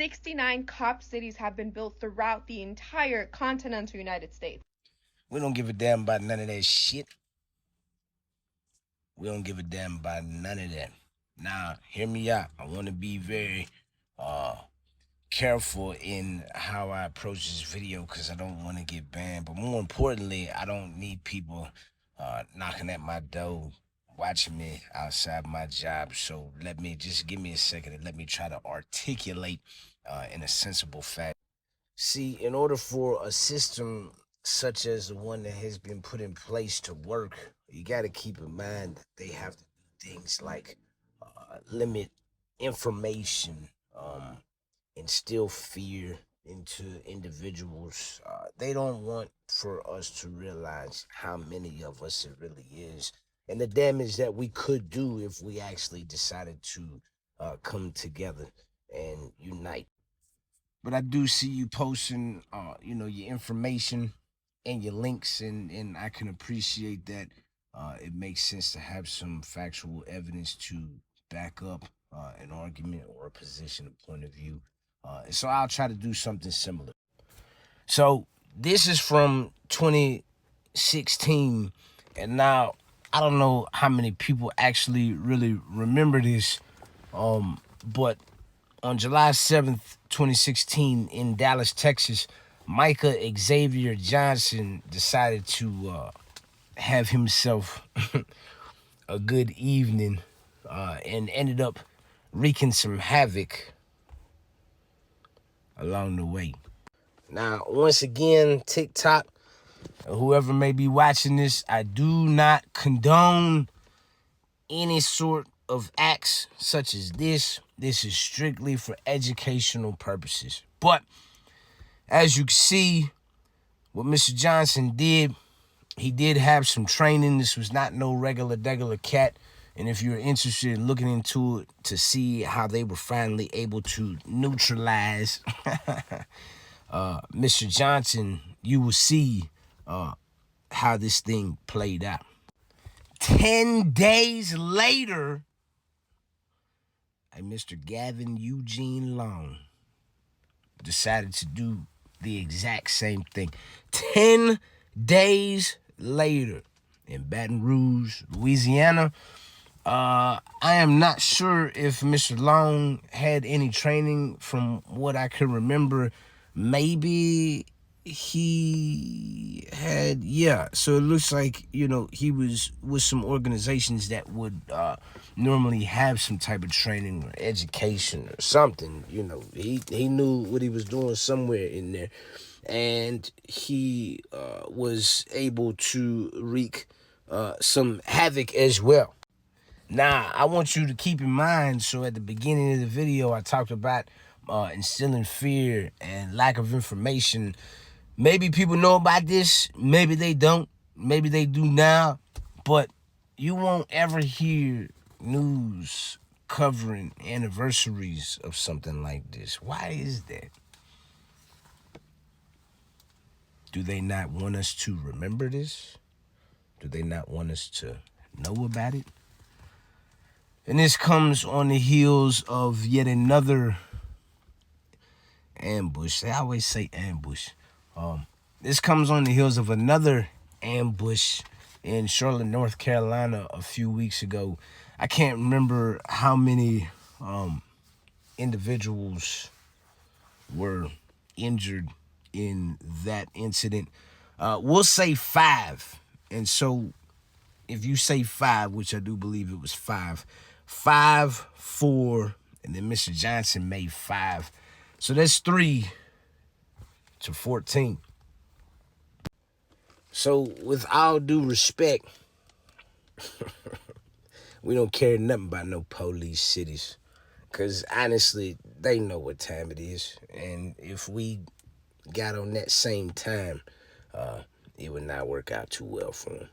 69 cop cities have been built throughout the entire continental United States. We don't give a damn about none of that shit. We don't give a damn about none of that. Now, hear me out. I want to be very careful in how I approach this video because I don't want to get banned. But more importantly, I don't need people knocking at my door, watching me outside my job. So give me a second and let me try to articulate in a sensible fashion. See, in order for a system such as the one that has been put in place to work, you got to keep in mind that they have to do things like limit information, instill fear into individuals. They don't want for us to realize how many of us it really is and the damage that we could do if we actually decided to come together and unite. But I do see you posting, your information and your links, and I can appreciate that. It makes sense to have some factual evidence to back up an argument or a position, a point of view. So I'll try to do something similar. So this is from 2016, and now I don't know how many people actually really remember this, but on July 7th, 2016, in Dallas, Texas, Micah Xavier Johnson decided to have himself a good evening and ended up wreaking some havoc along the way. Now, once again, TikTok, whoever may be watching this, I do not condone any sort of acts such as this. This is strictly for educational purposes. But as you can see, what Mr. Johnson did, he did have some training. This was not no regular cat. And if you're interested in looking into it to see how they were finally able to neutralize Mr. Johnson, you will see how this thing played out. 10 days later, Mr. Gavin Eugene Long decided to do the exact same thing. 10 days later in Baton Rouge, Louisiana. I am not sure if Mr. Long had any training. From what I can remember, maybe he had, so it looks like, he was with some organizations that would normally have some type of training or education or something. He knew what he was doing somewhere in there, and he was able to wreak some havoc as well. Now, I want you to keep in mind, so at the beginning of the video, I talked about instilling fear and lack of information. Maybe people know about this, maybe they don't, maybe they do now, but you won't ever hear news covering anniversaries of something like this. Why is that? Do they not want us to remember this? Do they not want us to know about it? And this comes on the heels of yet another ambush. I always say ambush. This comes on the heels of another ambush in Charlotte, North Carolina a few weeks ago. I can't remember how many individuals were injured in that incident. We'll say 5. And so if you say 5, which I do believe it was 5, 4, and then Mr. Johnson made 5. So that's 3 to 14. So with all due respect, we don't care nothing about no police cities. Because honestly, they know what time it is. And if we got on that same time, it would not work out too well for them.